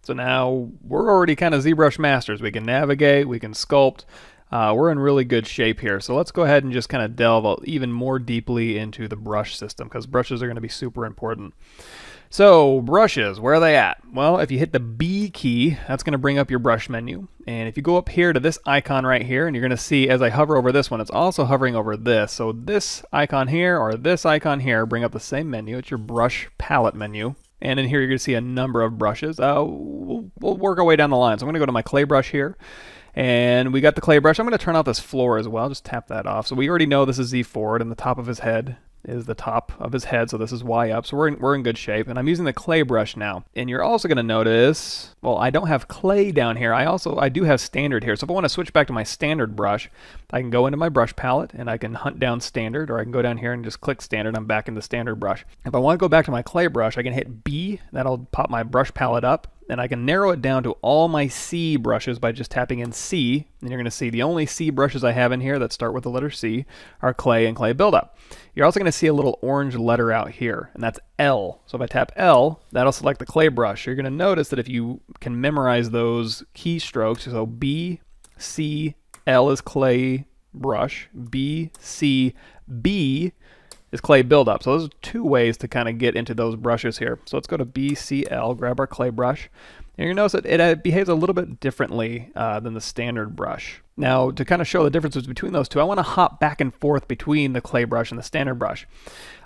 So now we're already kind of ZBrush masters. We can navigate, we can sculpt. We're in really good shape here. So let's go ahead and just kind of delve even more deeply into the brush system, because brushes are going to be super important. So brushes, where are they at? Well, if you hit the B key, that's going to bring up your brush menu. And if you go up here to this icon right here, and you're going to see as I hover over this one, it's also hovering over this. So this icon here or this icon here bring up the same menu. It's your brush palette menu. And in here, you're going to see a number of brushes. We'll work our way down the line. So I'm going to go to my clay brush here. And we got the clay brush. I'm going to turn off this floor as well. Just tap that off. So we already know this is Z forward, and the top of his head is the top of his head, so this is Y up. So we're in good shape. And I'm using the clay brush now. And you're also going to notice, well, I don't have clay down here. I do have standard here. So if I want to switch back to my standard brush, I can go into my brush palette and I can hunt down standard, or I can go down here and just click standard. I'm back in the standard brush. If I want to go back to my clay brush, I can hit B. That'll pop my brush palette up. And I can narrow it down to all my C brushes by just tapping in C. And you're going to see the only C brushes I have in here that start with the letter C are clay and clay buildup. You're also going to see a little orange letter out here, and that's L. So if I tap L, that'll select the clay brush. You're going to notice that if you can memorize those keystrokes, so B, C, L is clay brush, B, C, B is clay buildup. So those are two ways to kind of get into those brushes here. So let's go to BCL, grab our clay brush. And you're going to notice that it behaves a little bit differently than the standard brush. Now, to kind of show the differences between those two, I want to hop back and forth between the clay brush and the standard brush.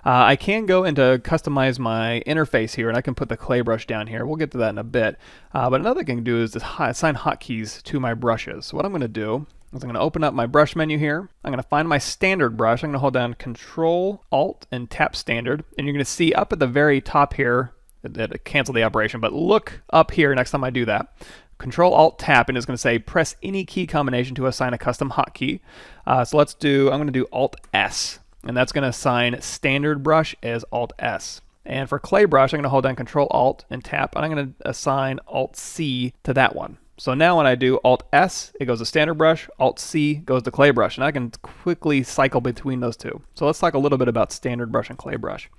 I can go into customize my interface here, and I can put the clay brush down here. We'll get to that in a bit. But another thing I can do is assign hotkeys to my brushes. So what I'm going to do is I'm going to open up my brush menu here. I'm going to find my standard brush. I'm going to hold down Control, Alt, and tap standard. And you're going to see up at the very top here, it canceled the operation, but look up here next time I do that. Control, Alt, tap, and it's going to say press any key combination to assign a custom hotkey. So I'm going to do Alt S, and that's going to assign standard brush as Alt S. And for clay brush, I'm going to hold down Control, Alt, and tap, and I'm going to assign Alt C to that one. So now when I do Alt S, it goes to standard brush, Alt C goes to clay brush, and I can quickly cycle between those two. So let's talk a little bit about standard brush and clay brush.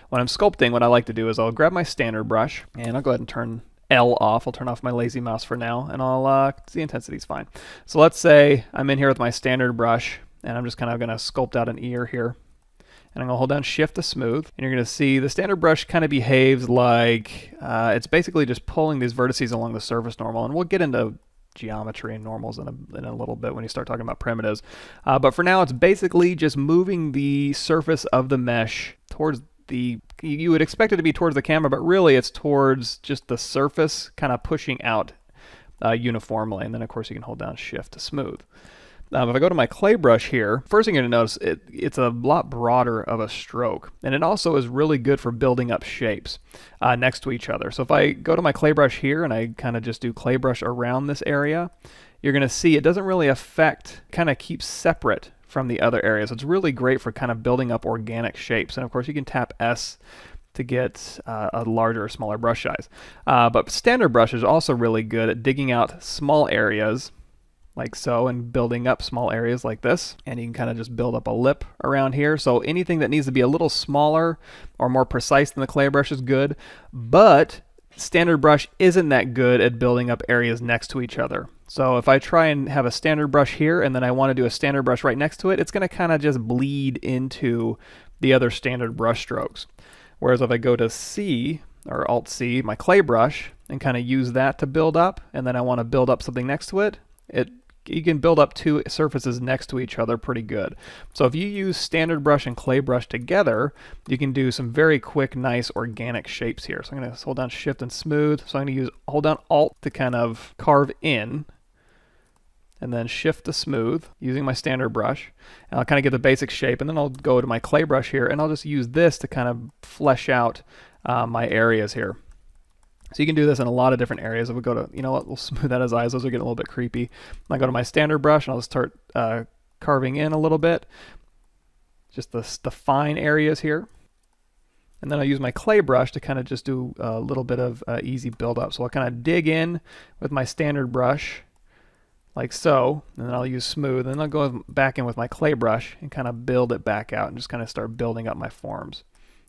When I'm sculpting, what I like to do is I'll grab my standard brush, and I'll go ahead and turn L off. I'll turn off my lazy mouse for now, and the intensity's fine. So let's say I'm in here with my standard brush, and I'm just kind of going to sculpt out an ear here. And I'm going to hold down Shift to smooth. And you're going to see the standard brush kind of behaves like it's basically just pulling these vertices along the surface normal. And we'll get into geometry and normals in a little bit when you start talking about primitives. But for now, it's basically just moving the surface of the mesh towards you would expect it to be towards the camera, but really it's towards just the surface, kind of pushing out uniformly. And then, of course, you can hold down Shift to smooth. If I go to my clay brush here, first thing you're going to notice, it's a lot broader of a stroke. And it also is really good for building up shapes next to each other. So if I go to my clay brush here and I kind of just do clay brush around this area, you're going to see it doesn't really affect, kind of keeps separate from the other areas. It's really great for kind of building up organic shapes. And of course, you can tap S to get a larger or smaller brush size. But standard brush is also really good at digging out small areas like so, and building up small areas like this. And you can kind of just build up a lip around here. So anything that needs to be a little smaller or more precise than the clay brush is good. But standard brush isn't that good at building up areas next to each other. So if I try and have a standard brush here, and then I want to do a standard brush right next to it, it's going to kind of just bleed into the other standard brush strokes. Whereas if I go to C, or Alt C, my clay brush, and kind of use that to build up, and then I want to build up something next to it, you can build up two surfaces next to each other pretty good. So if you use standard brush and clay brush together, you can do some very quick, nice organic shapes here. So I'm going to hold down Shift and smooth. So I'm going to hold down Alt to kind of carve in, and then Shift to smooth using my standard brush. And I'll kind of get the basic shape, and then I'll go to my clay brush here, and I'll just use this to kind of flesh out my areas here. So you can do this in a lot of different areas. If we go to, you know what, we'll smooth out his eyes. Those are getting a little bit creepy. I go to my standard brush, and I'll just start carving in a little bit. Just the fine areas here. And then I'll use my clay brush to kind of just do a little bit of easy build-up. So I'll kind of dig in with my standard brush, like so, and then I'll use smooth, and then I'll go back in with my clay brush and kind of build it back out and just kind of start building up my forms.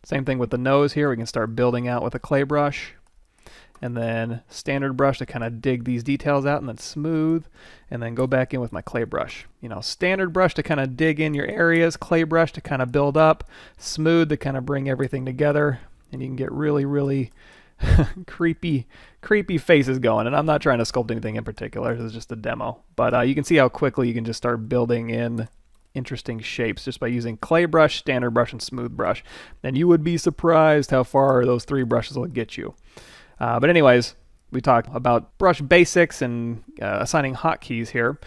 Same thing with the nose here. We can start building out with a clay brush. and then standard brush to kind of dig these details out, and then smooth, and then go back in with my clay brush. You know, standard brush to kind of dig in your areas, clay brush to kind of build up, smooth to kind of bring everything together, and you can get really, really creepy faces going. And I'm not trying to sculpt anything in particular, this is just a demo. But you can see how quickly you can just start building in interesting shapes just by using clay brush, standard brush, and smooth brush. And you would be surprised how far those 3 brushes will get you. But anyways, we talked about brush basics and assigning hotkeys here.